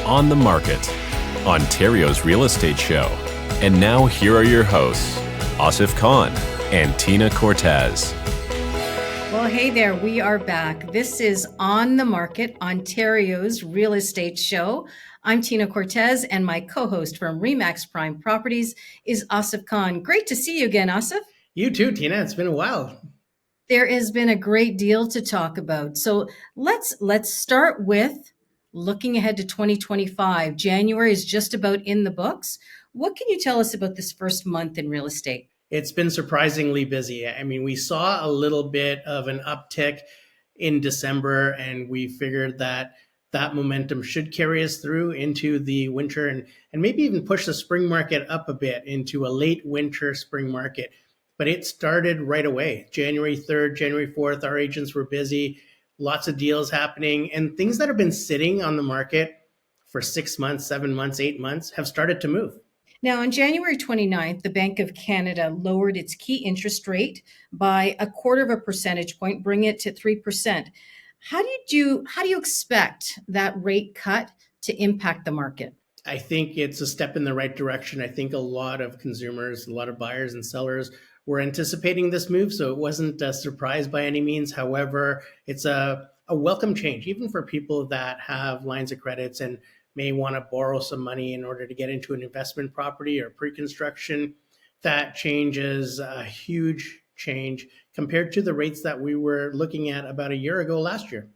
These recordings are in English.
On the Market, Ontario's real estate show. And now here are your hosts, Asif Khan and Tina Cortese. Well, hey there, we are back. This is On the Market, Ontario's real estate show. I'm Tina Cortese, and my co-host from Remax Prime Properties is Asif Khan. Great to see you again, Asif. You too, Tina. It's been a while. There has been a great deal to talk about. So let's start with looking ahead to 2025. January is just about in the books. What can you tell us about this first month in real estate? It's been surprisingly busy. I mean, we saw a little bit of an uptick in December, and we figured that momentum should carry us through into the winter and maybe even push the spring market up a bit into a late winter spring market. But it started right away. January 3rd, January 4th, our agents were busy, lots of deals happening, and things that have been sitting on the market for 6 months, 7 months, 8 months have started to move. Now, on January 29th, the Bank of Canada lowered its key interest rate by 0.25 percentage point, bringing it to 3%. How do you expect that rate cut to impact the market? I think it's a step in the right direction. I think a lot of consumers, a lot of buyers and sellers were anticipating this move, so it wasn't a surprise by any means. However, it's a welcome change, even for people that have lines of credits and may want to borrow some money in order to get into an investment property or pre-construction. That change is a huge change compared to the rates that we were looking at about a year ago last year.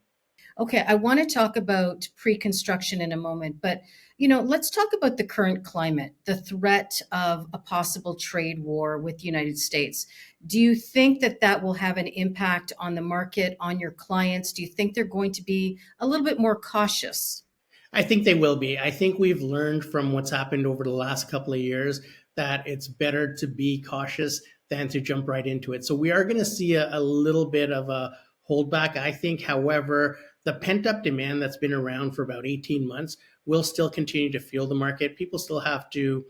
Okay, I want to talk about pre-construction in a moment, but let's talk about the current climate, the threat of a possible trade war with the United States. Do you think that will have an impact on the market, on your clients? Do you think they're going to be a little bit more cautious? I think they will be. I think we've learned from what's happened over the last couple of years that it's better to be cautious than to jump right into it. So we are going to see a little bit of a holdback. I think, however, the pent-up demand that's been around for about 18 months will still continue to fuel the market. People still have to,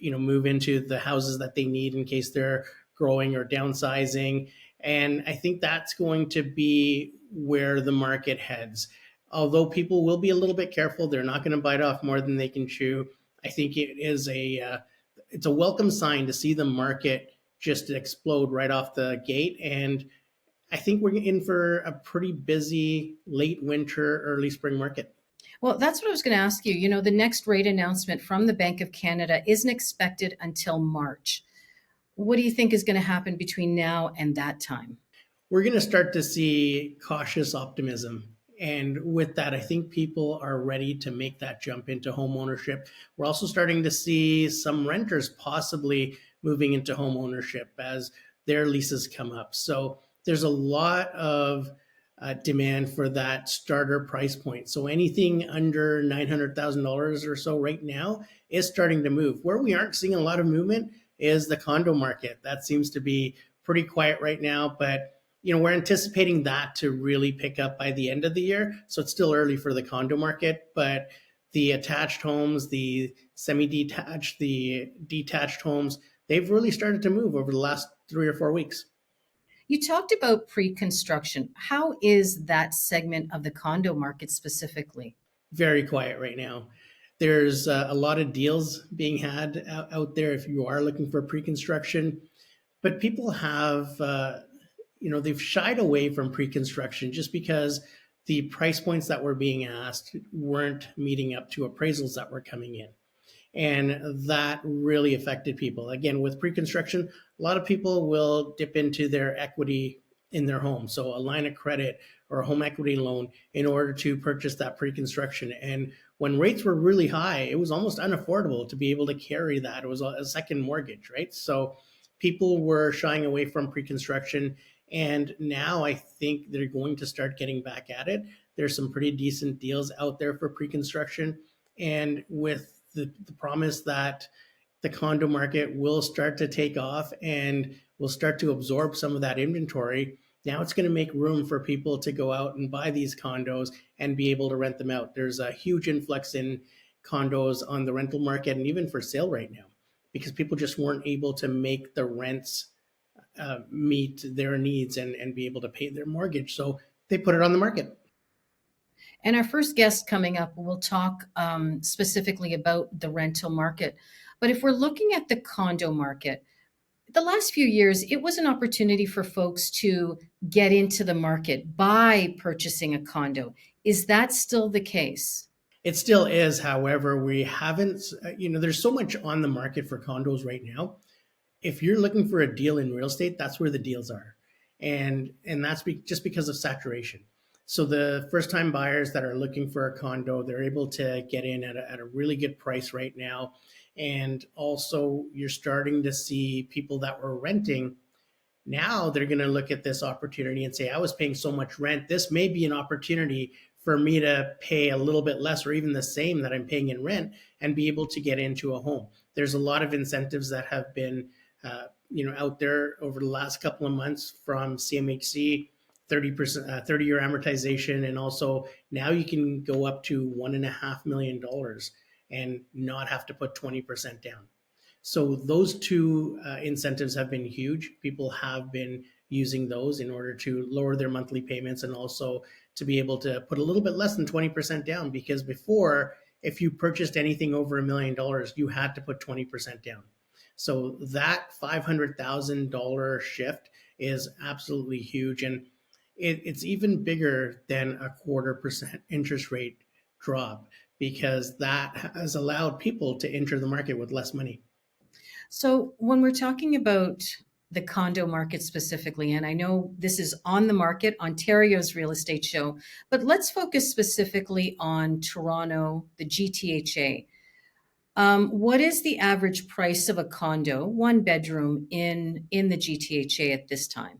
move into the houses that they need in case they're growing or downsizing. And I think that's going to be where the market heads. Although people will be a little bit careful, they're not going to bite off more than they can chew. I think it's a welcome sign to see the market just explode right off the gate. And I think we're in for a pretty busy late winter, early spring market. Well, that's what I was going to ask you. The next rate announcement from the Bank of Canada isn't expected until March. What do you think is going to happen between now and that time? We're going to start to see cautious optimism. And with that, I think people are ready to make that jump into home ownership. We're also starting to see some renters possibly moving into home ownership as their leases come up. So there's a lot of demand for that starter price point. So anything under $900,000 or so right now is starting to move. Where we aren't seeing a lot of movement is the condo market. That seems to be pretty quiet right now, but we're anticipating that to really pick up by the end of the year. So it's still early for the condo market, but the attached homes, the semi-detached, the detached homes, they've really started to move over the last 3 or 4 weeks. You talked about pre-construction. How is that segment of the condo market specifically? Very quiet right now. There's a lot of deals being had out there if you are looking for pre-construction, but people have they've shied away from pre-construction just because the price points that were being asked weren't meeting up to appraisals that were coming in. And that really affected people. Again, with pre-construction, a lot of people will dip into their equity in their home. So a line of credit or a home equity loan in order to purchase that pre-construction. And when rates were really high, it was almost unaffordable to be able to carry that. It was a second mortgage, right? So people were shying away from pre-construction. And now I think they're going to start getting back at it. There's some pretty decent deals out there for pre-construction. And with the promise that the condo market will start to take off and will start to absorb some of that inventory, now it's going to make room for people to go out and buy these condos and be able to rent them out. There's a huge influx in condos on the rental market and even for sale right now because people just weren't able to make the rents meet their needs and be able to pay their mortgage. So they put it on the market. And our first guest coming up will talk specifically about the rental market. But if we're looking at the condo market, the last few years, it was an opportunity for folks to get into the market by purchasing a condo. Is that still the case? It still is. However, we haven't, there's so much on the market for condos right now. If you're looking for a deal in real estate, that's where the deals are. And that's just because of saturation. So the first time buyers that are looking for a condo, they're able to get in at a really good price right now. And also you're starting to see people that were renting. Now they're going to look at this opportunity and say, I was paying so much rent. This may be an opportunity for me to pay a little bit less or even the same that I'm paying in rent and be able to get into a home. There's a lot of incentives that have been out there over the last couple of months from CMHC, 30%, 30-year amortization. And also now you can go up to $1.5 million and not have to put 20% down. So those two incentives have been huge. People have been using those in order to lower their monthly payments and also to be able to put a little bit less than 20% down, because before, if you purchased anything over $1 million, you had to put 20% down. So that $500,000 shift is absolutely huge. And it's even bigger than a 0.25% interest rate drop, because that has allowed people to enter the market with less money. So, when we're talking about the condo market specifically, and I know this is on the market, Ontario's real estate show, but let's focus specifically on Toronto, the GTHA. What is the average price of a condo, one bedroom in the GTHA at this time?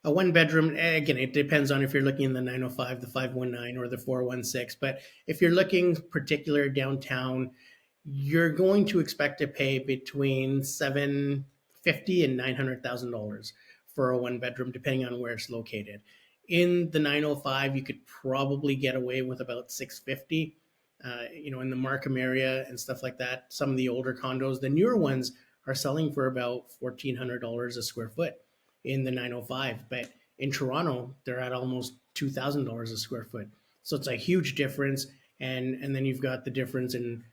A one bedroom, again, it depends on if you're looking in the 905, the 519, or the 416. But if you're looking particular downtown, you're going to expect to pay between $750,000 and $900,000 for a one bedroom, depending on where it's located. In the 905, you could probably get away with about 650. In the Markham area and stuff like that. Some of the older condos, the newer ones, are selling for about $1,400 a square foot in the 905. But in Toronto, they're at almost $2,000 a square foot. So it's a huge difference. And then you've got the difference in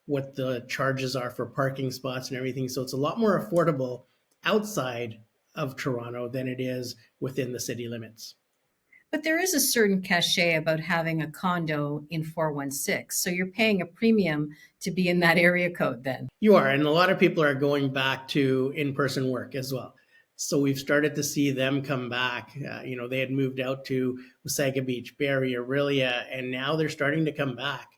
what the charges are for parking spots and everything. So it's a lot more affordable outside of Toronto than it is within the city limits. But there is a certain cachet about having a condo in 416. So you're paying a premium to be in that area code then. You are. And a lot of people are going back to in-person work as well. So we've started to see them come back. They had moved out to Wasaga Beach, Barrie, Orillia, and now they're starting to come back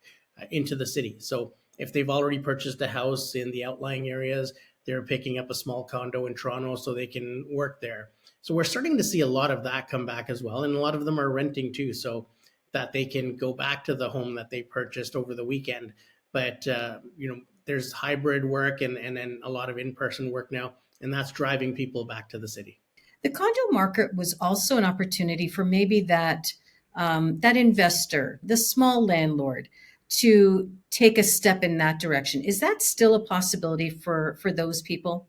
into the city. So if they've already purchased a house in the outlying areas, they're picking up a small condo in Toronto so they can work there. So we're starting to see a lot of that come back as well. And a lot of them are renting too, so that they can go back to the home that they purchased over the weekend. But, there's hybrid work and then a lot of in-person work now, and that's driving people back to the city. The condo market was also an opportunity for maybe that investor, the small landlord, to take a step in that direction. Is that still a possibility for those people?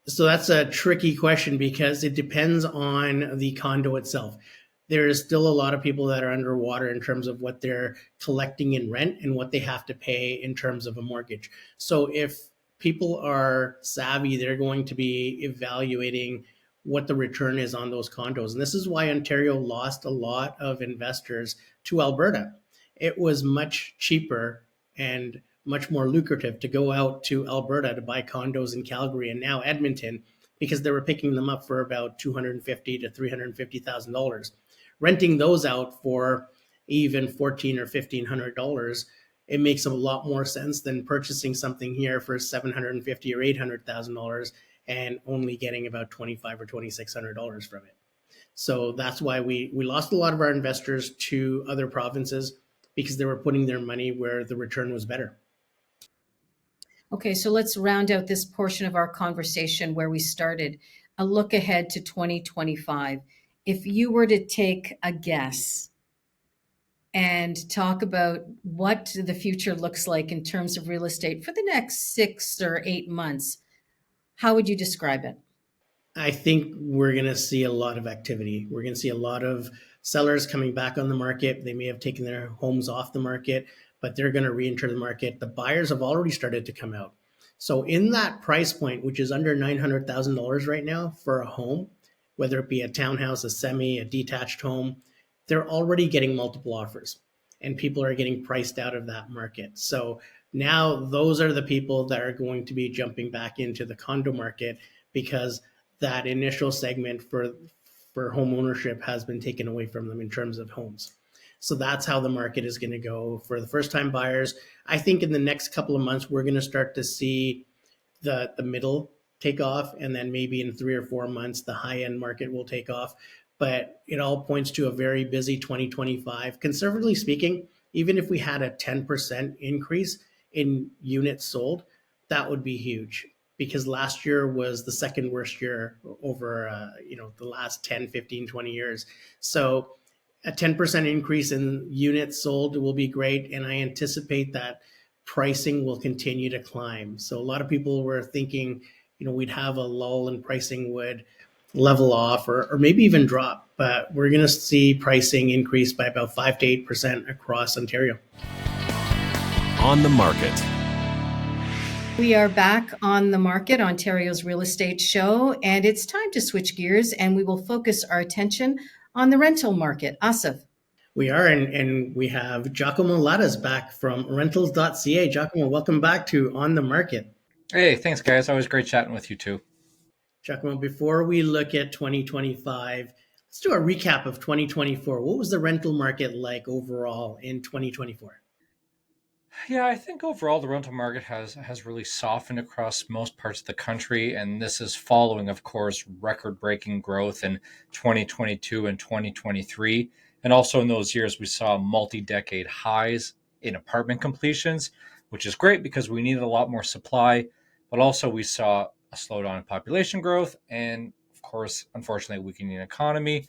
So that's a tricky question because it depends on the condo itself. There is still a lot of people that are underwater in terms of what they're collecting in rent and what they have to pay in terms of a mortgage. So if people are savvy, they're going to be evaluating what the return is on those condos. And this is why Ontario lost a lot of investors to Alberta. It was much cheaper and much more lucrative to go out to Alberta to buy condos in Calgary and now Edmonton, because they were picking them up for about $250,000 to $350,000. Renting those out for even $1,400 or $1,500, it makes a lot more sense than purchasing something here for $750,000 or $800,000 and only getting about $2,500 or $2,600 from it. So that's why we lost a lot of our investors to other provinces, because they were putting their money where the return was better. Okay, so let's round out this portion of our conversation where we started. A look ahead to 2025. If you were to take a guess and talk about what the future looks like in terms of real estate for the next 6 or 8 months, how would you describe it? I think we're going to see a lot of activity. We're going to see a lot of sellers coming back on the market. They may have taken their homes off the market, but they're going to re-enter the market. The buyers have already started to come out. So in that price point, which is under $900,000 right now for a home, whether it be a townhouse, a semi, a detached home, they're already getting multiple offers and people are getting priced out of that market. So now those are the people that are going to be jumping back into the condo market because that initial segment for home ownership has been taken away from them in terms of homes. So that's how the market is going to go for the first time buyers. I think in the next couple of months, we're going to start to see the middle take off. And then maybe in 3 or 4 months, the high end market will take off. But it all points to a very busy 2025. Conservatively speaking, even if we had a 10% increase in units sold, that would be huge because last year was the second worst year over the last 10, 15, 20 years. So a 10% increase in units sold will be great. And I anticipate that pricing will continue to climb. So a lot of people were thinking, we'd have a lull and pricing would level off or maybe even drop. But we're going to see pricing increase by about 5 to 8% across Ontario. On the market. We are back on the market, Ontario's real estate show, and it's time to switch gears and we will focus our attention on the rental market. Asif. We are, and we have Giacomo Ladas back from Rentals.ca. Giacomo, welcome back to On the Market. Hey, thanks, guys. Always great chatting with you, too. Giacomo, before we look at 2025, let's do a recap of 2024. What was the rental market like overall in 2024? Yeah, I think overall the rental market has really softened across most parts of the country, and this is following, of course, record-breaking growth in 2022 and 2023. And also in those years, we saw multi-decade highs in apartment completions, which is great because we needed a lot more supply, but also we saw a slowdown in population growth and, of course, unfortunately, a weakening economy.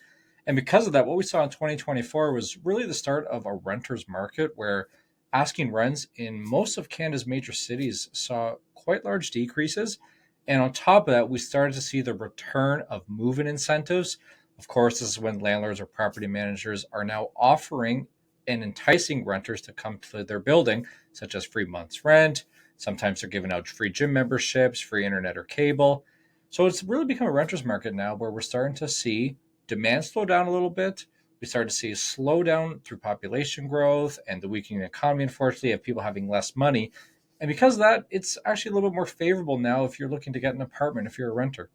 And because of that, what we saw in 2024 was really the start of a renter's market where asking rents in most of Canada's major cities saw quite large decreases. And on top of that, we started to see the return of move-in incentives. Of course, this is when landlords or property managers are now offering and enticing renters to come to their building, such as free month's rent. Sometimes they're giving out free gym memberships, free internet or cable. So it's really become a renter's market now where we're starting to see demand slow down a little bit. We started to see a slowdown through population growth and the weakening economy, unfortunately, of people having less money. And because of that, it's actually a little bit more favorable now if you're looking to get an apartment, if you're a renter.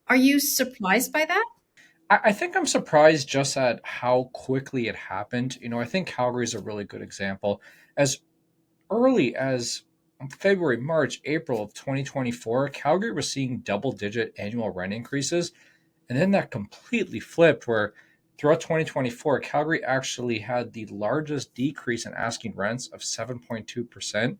Are you surprised by that? I think I'm surprised just at how quickly it happened. I think Calgary is a really good example. As early as February, March, April of 2024, Calgary was seeing double-digit annual rent increases. And then that completely flipped where throughout 2024, Calgary actually had the largest decrease in asking rents of 7.2%.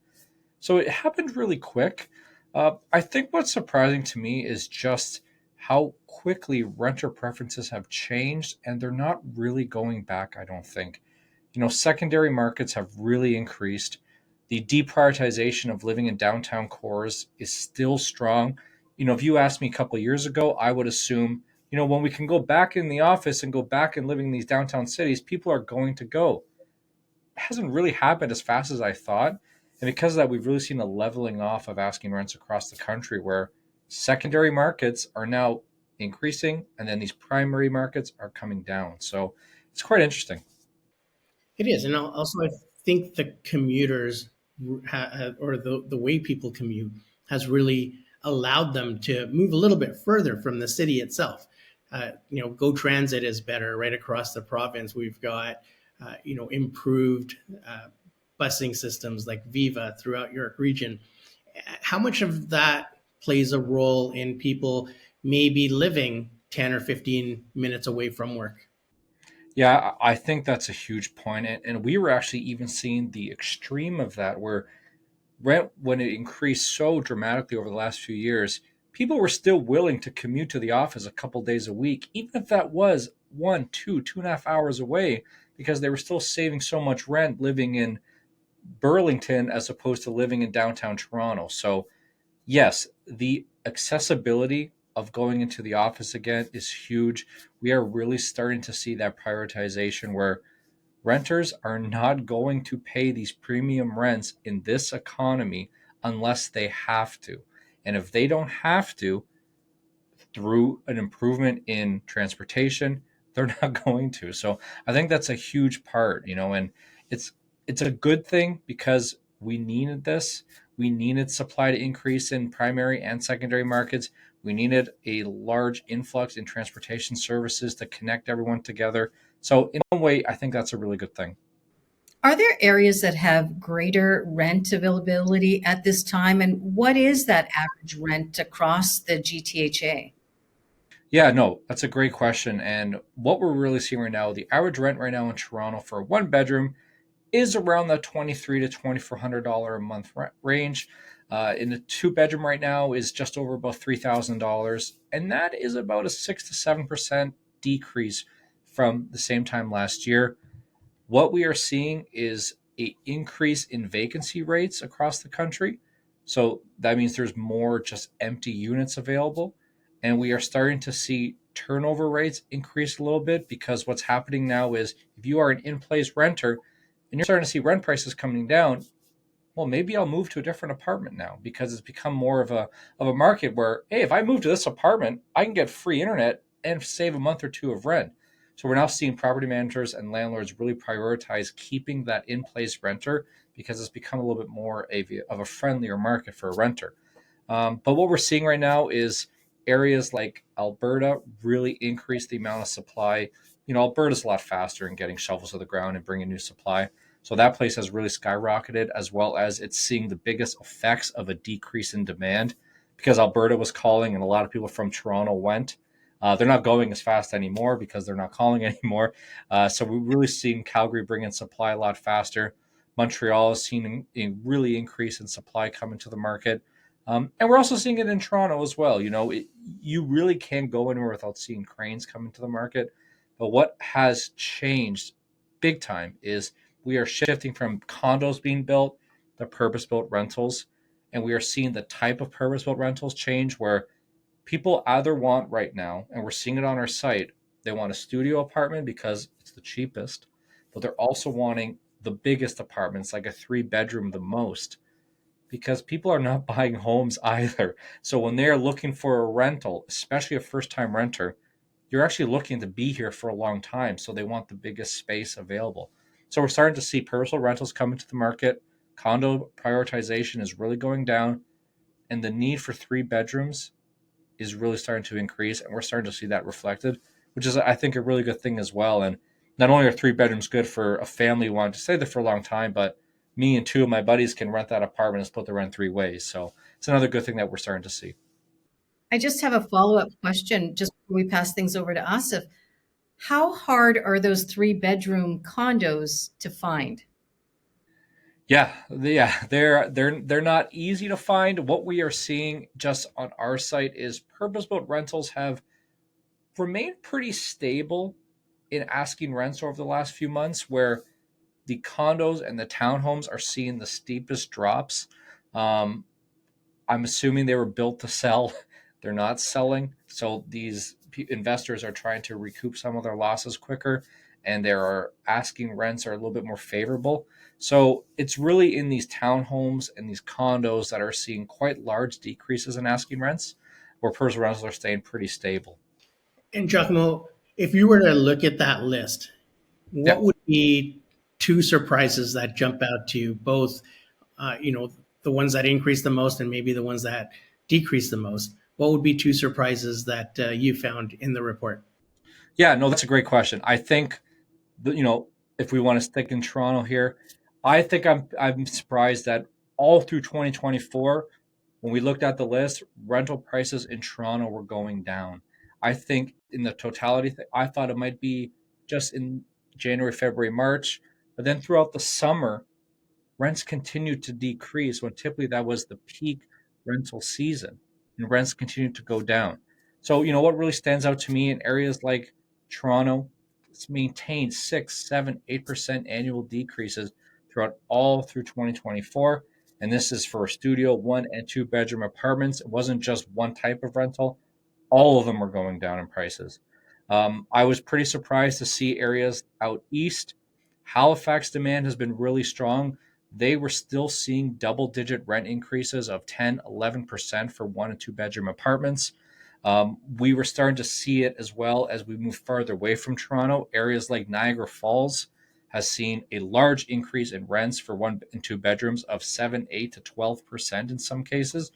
So it happened really quick. I think what's surprising to me is just how quickly renter preferences have changed, and they're not really going back, I don't think. Secondary markets have really increased. The deprioritization of living in downtown cores is still strong. If you asked me a couple of years ago, I would assume when we can go back in the office and go back and living in these downtown cities, people are going to go. It hasn't really happened as fast as I thought. And because of that, we've really seen a leveling off of asking rents across the country where secondary markets are now increasing and then these primary markets are coming down. So it's quite interesting. It is. And also, I think the commuters or the way people commute has really allowed them to move a little bit further from the city itself. Go Transit is better right across the province. We've got, improved busing systems like Viva throughout York Region. How much of that plays a role in people maybe living 10 or 15 minutes away from work? Yeah, I think that's a huge point. And we were actually even seeing the extreme of that where rent, when it increased so dramatically over the last few years, people were still willing to commute to the office a couple days a week, even if that was 2.5 hours away, because they were still saving so much rent living in Burlington as opposed to living in downtown Toronto. So, yes, the accessibility of going into the office again is huge. We are really starting to see that prioritization where renters are not going to pay these premium rents in this economy unless they have to. And if they don't have to, through an improvement in transportation, they're not going to. So I think that's a huge part, and it's it's a good thing because we needed this. We needed supply to increase in primary and secondary markets. We needed a large influx in transportation services to connect everyone together. So in a way, I think that's a really good thing. Are there areas that have greater rent availability at this time? And what is that average rent across the GTHA? Yeah, no, that's a great question. And what we're really seeing right now, the average rent right now in Toronto for a one bedroom is around the $2,300 to $2,400 a month rent range. In the two bedroom right now is just over about $3,000, and that is about a 6 to 7% decrease from the same time last year. What we are seeing is a increase in vacancy rates across the country. So that means there's more just empty units available. And we are starting to see turnover rates increase a little bit because what's happening now is if you are an in-place renter and you're starting to see rent prices coming down, well, maybe I'll move to a different apartment now because it's become more of a market where, hey, if I move to this apartment, I can get free internet and save a month or two of rent. So we're now seeing property managers and landlords really prioritize keeping that in place renter because it's become a little bit more of a friendlier market for a renter. But what we're seeing right now is areas like Alberta really increase the amount of supply. Alberta's a lot faster in getting shovels to the ground and bringing new supply. So that place has really skyrocketed, as well as it's seeing the biggest effects of a decrease in demand because Alberta was calling and a lot of people from Toronto went. They're not going as fast anymore because they're not calling anymore. So we're really seeing Calgary bring in supply a lot faster. Montreal has seen a really increase in supply coming to the market. And we're also seeing it in Toronto as well. You really can't go anywhere without seeing cranes come into the market. But what has changed big time is we are shifting from condos being built to purpose-built rentals. And we are seeing the type of purpose-built rentals change where people either want right now, and we're seeing it on our site, they want a studio apartment because it's the cheapest, but they're also wanting the biggest apartments, like a three-bedroom the most, because people are not buying homes either. So when they're looking for a rental, especially a first-time renter, you're actually looking to be here for a long time. So they want the biggest space available. So we're starting to see personal rentals come into the market. Condo prioritization is really going down, and the need for three bedrooms is really starting to increase. And we're starting to see that reflected, which is, I think, a really good thing as well. And not only are three bedrooms good for a family who wanted to stay there for a long time, but me and two of my buddies can rent that apartment and split the rent three ways. So it's another good thing that we're starting to see. I just have a follow-up question just before we pass things over to Asif. How hard are those three-bedroom condos to find? Yeah, they're not easy to find. What we are seeing just on our site is purpose-built rentals have remained pretty stable in asking rents over the last few months, where the condos and the townhomes are seeing the steepest drops. Um, I'm assuming they were built to sell. They're not selling. So these investors are trying to recoup some of their losses quicker, and their asking rents are a little bit more favorable. So it's really in these townhomes and these condos that are seeing quite large decreases in asking rents, where personal rentals are staying pretty stable. And Giacomo, if you were to look at that list, Yeah. what would be two surprises that jump out to you? Both, the ones that increase the most and maybe the ones that decrease the most. What would be two surprises that you found in the report? Yeah, no, that's a great question. I think if we want to stick in Toronto here, I think I'm surprised that all through 2024, when we looked at the list, rental prices in Toronto were going down. I think in the totality, I thought it might be just in January, February, March, but then throughout the summer, rents continued to decrease when typically that was the peak rental season, and rents continued to go down. So, what really stands out to me in areas like Toronto, it's maintained 6, 7, 8% annual decreases throughout all through 2024. And this is for studio, one and two bedroom apartments. It wasn't just one type of rental. all of them are going down in prices. I was pretty surprised to see areas out east. Halifax demand has been really strong. They were still seeing double digit rent increases of 10, 11% for 1 and 2 bedroom apartments. We were starting to see it as well as we move farther away from Toronto. Areas like Niagara Falls has seen a large increase in rents for 1 and 2 bedrooms of 7, 8 to 12% in some cases.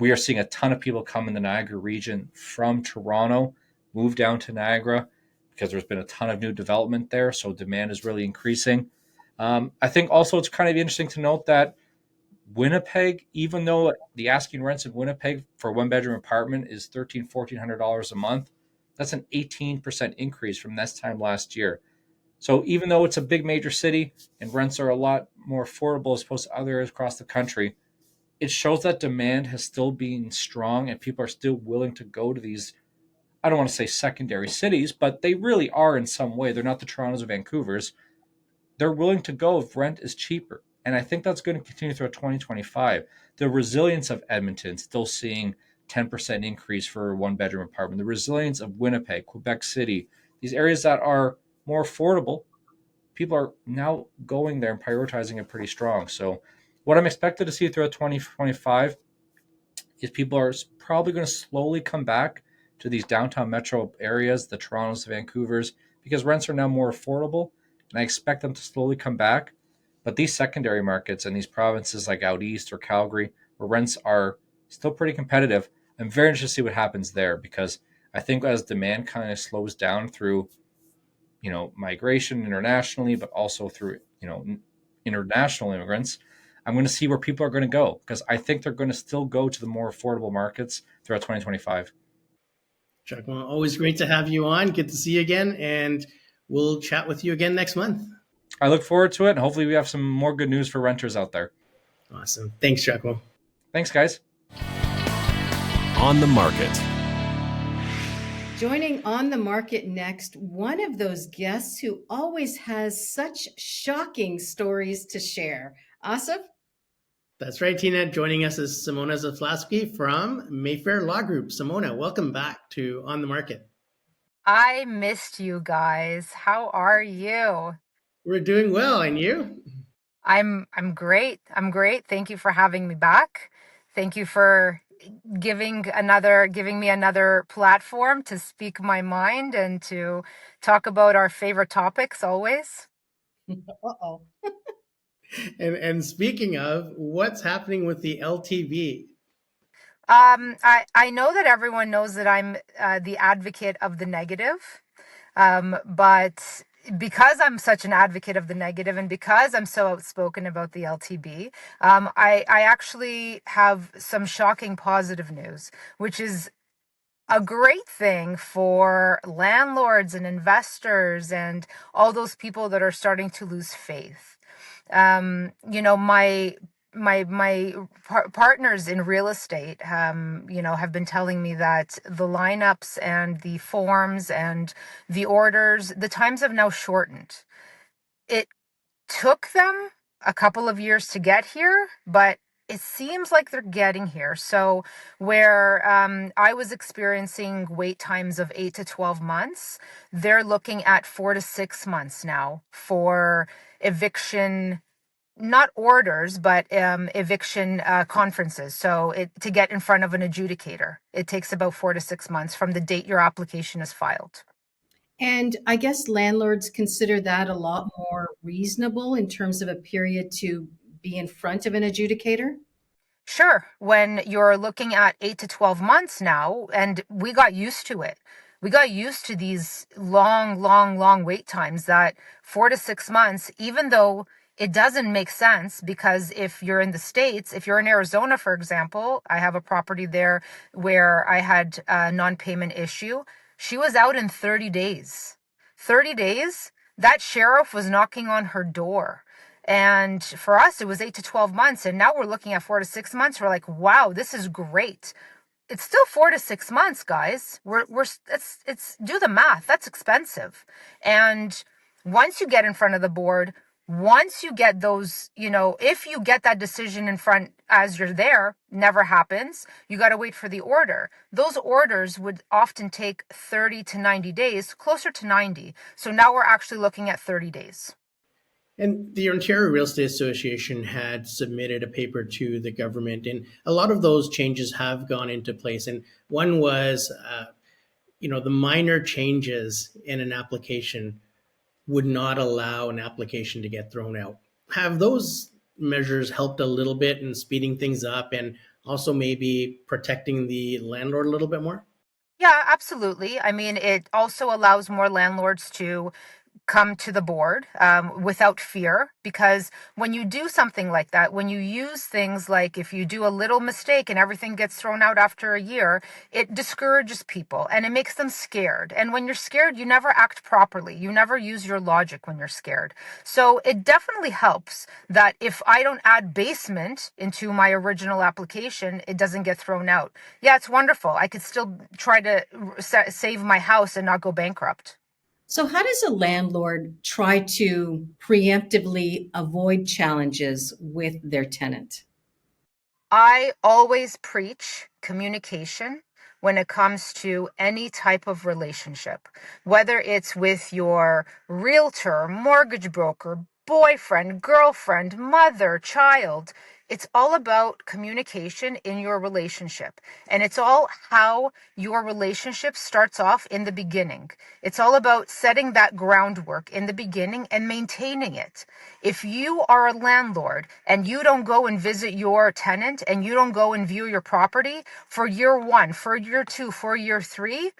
We are seeing a ton of people come in the Niagara region from Toronto, move down to Niagara because there's been a ton of new development there. So demand is really increasing. I think also it's kind of interesting to note that Winnipeg, even though the asking rents in Winnipeg for a 1 bedroom apartment is $1,300-$1,400 a month, that's an 18% increase from this time last year. So even though it's a big major city and rents are a lot more affordable as opposed to other areas across the country, it shows that demand has still been strong and people are still willing to go to these, I don't want to say secondary cities, but they really are in some way. They're not the Torontos or Vancouvers. They're willing to go if rent is cheaper. And I think that's going to continue throughout 2025. The resilience of Edmonton, still seeing 10% increase for a 1 bedroom apartment. The resilience of Winnipeg, Quebec City, these areas that are more affordable, people are now going there and prioritizing it pretty strong. So what I'm expected to see throughout 2025 is people are probably going to slowly come back to these downtown metro areas, the Torontos, the Vancouvers, because rents are now more affordable. And I expect them to slowly come back. But these secondary markets and these provinces like out east or Calgary, where rents are still pretty competitive, I'm very interested to see what happens there because I think as demand kind of slows down through, migration internationally, but also through, international immigrants, I'm going to see where people are going to go because I think they're going to still go to the more affordable markets throughout 2025. Giacomo, always great to have you on. Good to see you again. And we'll chat with you again next month. I look forward to it. And hopefully we have some more good news for renters out there. Awesome. Thanks, Giacomo. Thanks, guys. On the Market. Joining on the market next, one of those guests who always has such shocking stories to share. Asif? That's right, Tina. Joining us is Simona Zaslavsky from Mayfair Law Group. Simona, welcome back to On the Market. I missed you guys. How are you? We're doing well, and you? I'm great. I'm great. Thank you for having me back. Thank you for giving me another platform to speak my mind and to talk about our favorite topics always. Uh-oh. And speaking of, what's happening with the LTV? I know that everyone knows that I'm the advocate of the negative. But because I'm such an advocate of the negative and because I'm so outspoken about the LTB, I actually have some shocking positive news, which is a great thing for landlords and investors and all those people that are starting to lose faith. My partners in real estate, have been telling me that the lineups and the forms and the orders, the times have now shortened. It took them a couple of years to get here, but it seems like they're getting here. So where I was experiencing wait times of 8 to 12 months, they're looking at 4 to 6 months now for eviction, not orders, but eviction conferences. So to get in front of an adjudicator, it takes about 4 to 6 months from the date your application is filed. And I guess landlords consider that a lot more reasonable in terms of a period to be in front of an adjudicator. Sure, when you're looking at 8 to 12 months now, and we got used to it. We got used to these long wait times, that 4 to 6 months, even though it doesn't make sense, because if you're in the States, if you're in Arizona, for example, I have a property there where I had a non-payment issue. She was out in 30 days. 30 days, that sheriff was knocking on her door. And for us, it was 8 to 12 months. And now we're looking at 4 to 6 months. We're like, wow, this is great. It's still 4 to 6 months, guys. It's do the math. That's expensive. And once you get in front of the board, Once you get those, if you get that decision in front as you're there, never happens. You got to wait for the order. Those orders would often take 30 to 90 days, closer to 90. So now we're actually looking at 30 days. And the Ontario Real Estate Association had submitted a paper to the government, and a lot of those changes have gone into place. And one was, the minor changes in an application would not allow an application to get thrown out. Have those measures helped a little bit in speeding things up and also maybe protecting the landlord a little bit more? Yeah, absolutely. I mean, it also allows more landlords to come to the board without fear, because when you do something like that, when you use things like, if you do a little mistake and everything gets thrown out after a year, it discourages people and it makes them scared. And when you're scared, you never act properly. You never use your logic when you're scared. So it definitely helps that if I don't add basement into my original application, it doesn't get thrown out. Yeah, it's wonderful. I could still try to save my house and not go bankrupt. So, how does a landlord try to preemptively avoid challenges with their tenant? I always preach communication when it comes to any type of relationship, whether it's with your realtor, mortgage broker, boyfriend, girlfriend, mother, child. It's all about communication in your relationship. And it's all how your relationship starts off in the beginning. It's all about setting that groundwork in the beginning and maintaining it. If you are a landlord and you don't go and visit your tenant and you don't go and view your property for year one, for year two, for year three,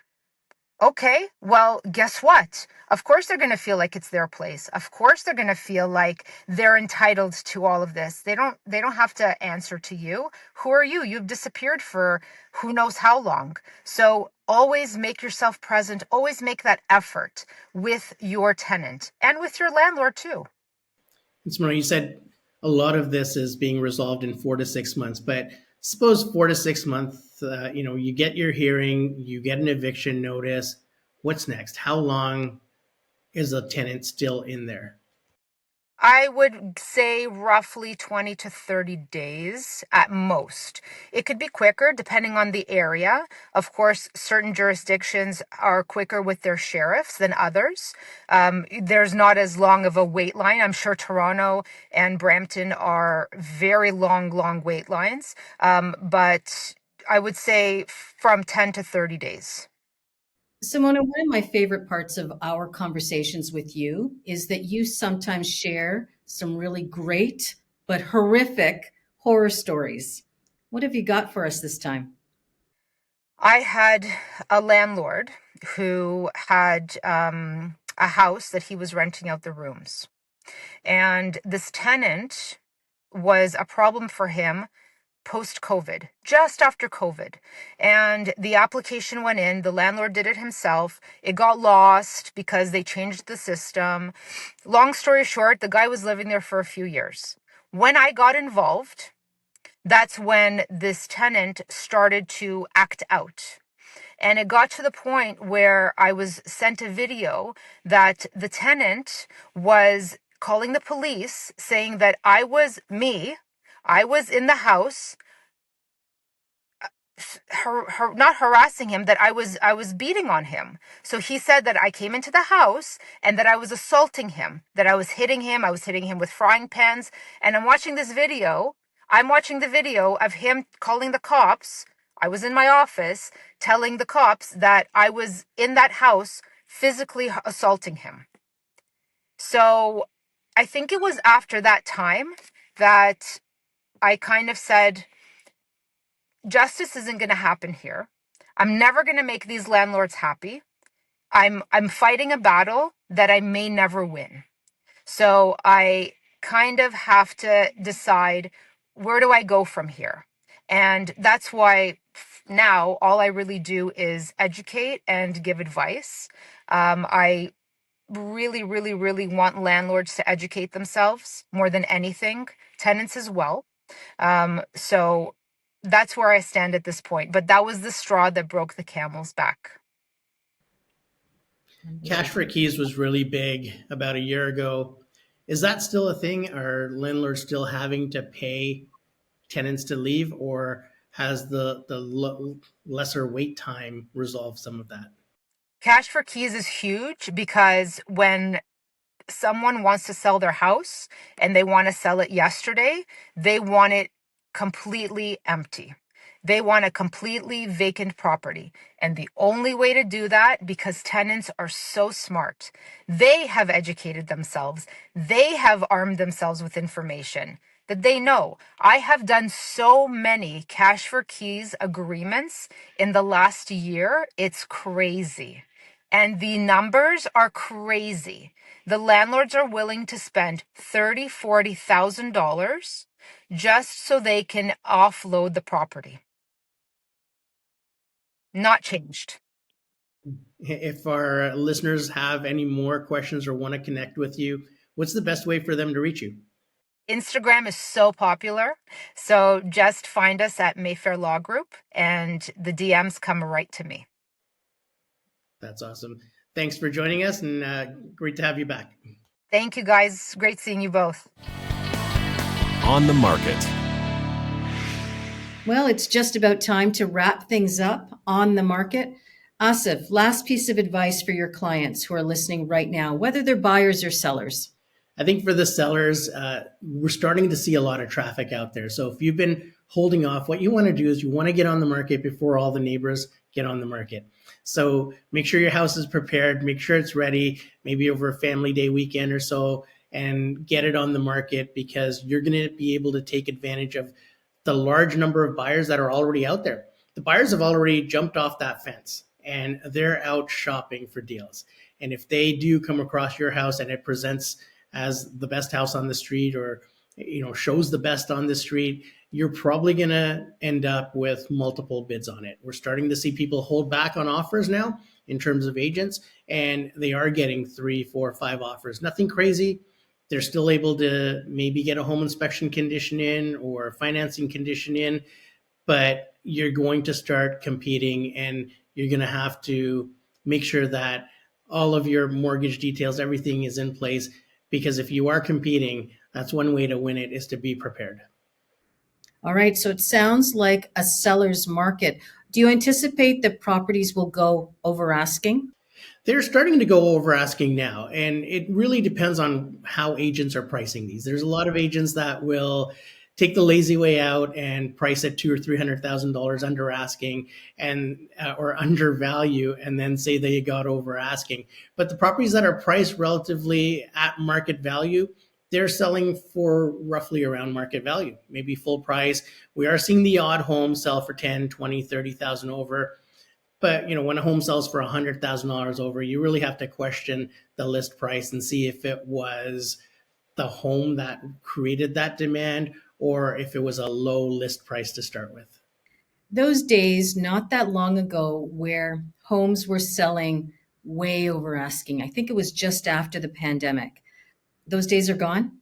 okay, well, guess what? Of course they're going to feel like it's their place. Of course they're going to feel like they're entitled to all of this. They don't have to answer to you. Who are you? You've disappeared for who knows how long. So always make yourself present. Always make that effort with your tenant and with your landlord too. And Simona, you said a lot of this is being resolved in 4 to 6 months, but suppose 4 to 6 months, you get your hearing, you get an eviction notice. What's next? How long is a tenant still in there? I would say roughly 20 to 30 days at most. It could be quicker depending on the area. Of course, certain jurisdictions are quicker with their sheriffs than others. There's not as long of a wait line. I'm sure Toronto and Brampton are very long wait lines. But I would say from 10 to 30 days. Simona, one of my favorite parts of our conversations with you is that you sometimes share some really great but horrific horror stories. What have you got for us this time? I had a landlord who had a house that he was renting out the rooms. And this tenant was a problem for him post COVID, just after COVID. And the application went in, the landlord did it himself. It got lost because they changed the system. Long story short, the guy was living there for a few years. When I got involved, that's when this tenant started to act out. And it got to the point where I was sent a video that the tenant was calling the police saying that I was in the house, not harassing him, that I was beating on him. So he said that I came into the house and that I was assaulting him, that I was hitting him with frying pans. And I'm watching the video of him calling the cops. I was in my office telling the cops that I was in that house physically assaulting him. So I think it was after that time that I kind of said, justice isn't going to happen here. I'm never going to make these landlords happy. I'm fighting a battle that I may never win. So I kind of have to decide, where do I go from here? And that's why now all I really do is educate and give advice. I really, really, really want landlords to educate themselves more than anything, tenants as well. So that's where I stand at this point. But that was the straw that broke the camel's back. Cash for keys was really big about a year ago. Is that still a thing? Are landlords still having to pay tenants to leave, or has the lesser wait time resolved some of that? Cash for keys is huge because when someone wants to sell their house and they want to sell it yesterday, they want it completely empty. They want a completely vacant property. And the only way to do that, because tenants are so smart, they have educated themselves, they have armed themselves with information that they know. I have done so many cash for keys agreements in the last year. It's crazy. And the numbers are crazy. The landlords are willing to spend $30,000, $40,000 just so they can offload the property. Not changed. If our listeners have any more questions or want to connect with you, what's the best way for them to reach you? Instagram is so popular. So just find us at Mayfair Law Group and the DMs come right to me. That's awesome. Thanks for joining us, and great to have you back. Thank you, guys. Great seeing you both. On the Market. Well, it's just about time to wrap things up on the market. Asif, last piece of advice for your clients who are listening right now, whether they're buyers or sellers. I think for the sellers, we're starting to see a lot of traffic out there. So if you've been holding off, what you want to do is you want to get on the market before all the neighbors get on the market. So make sure your house is prepared, make sure it's ready, maybe over a family day weekend or so, and get it on the market, because you're going to be able to take advantage of the large number of buyers that are already out there. The buyers have already jumped off that fence and they're out shopping for deals. And if they do come across your house and it presents as the best house on the street, or shows the best on the street, you're probably going to end up with multiple bids on it. We're starting to see people hold back on offers now in terms of agents, and they are getting 3, 4, 5 offers. Nothing crazy. They're still able to maybe get a home inspection condition in or financing condition in, but you're going to start competing, and you're going to have to make sure that all of your mortgage details, everything is in place. Because if you are competing, that's one way to win it, is to be prepared. All right, so it sounds like a seller's market. Do you anticipate that properties will go over asking? They're starting to go over asking now, and it really depends on how agents are pricing these. There's a lot of agents that will take the lazy way out and price at $200,000 or $300,000 under asking, and or undervalue, and then say they got over asking. But the properties that are priced relatively at market value, they're selling for roughly around market value, maybe full price. We are seeing the odd home sell for 10, 20, 30,000 over. But when a home sells for $100,000 over, you really have to question the list price and see if it was the home that created that demand, or if it was a low list price to start with. Those days, not that long ago, where homes were selling way over asking, I think it was just after the pandemic. Those days are gone?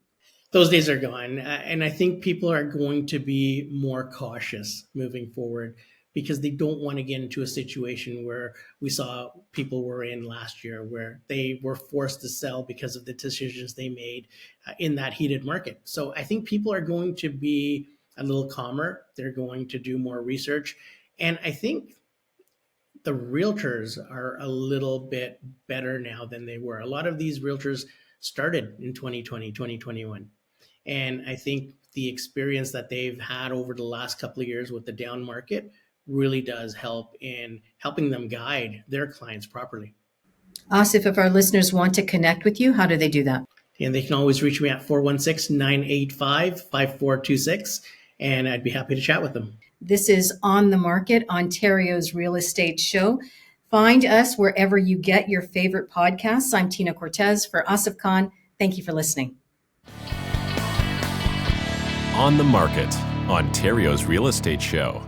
Those days are gone. And I think people are going to be more cautious moving forward, because they don't want to get into a situation where we saw people were in last year, where they were forced to sell because of the decisions they made in that heated market. So I think people are going to be a little calmer. They're going to do more research. And I think the realtors are a little bit better now than they were. A lot of these realtors started in 2020, 2021. And I think the experience that they've had over the last couple of years with the down market really does help in helping them guide their clients properly. Asif, if our listeners want to connect with you, how do they do that? And they can always reach me at 416-985-5426, and I'd be happy to chat with them. This is On the Market, Ontario's real estate show. Find us wherever you get your favorite podcasts. I'm Tina Cortese for Asif Khan. Thank you for listening. On the Market, Ontario's real estate show.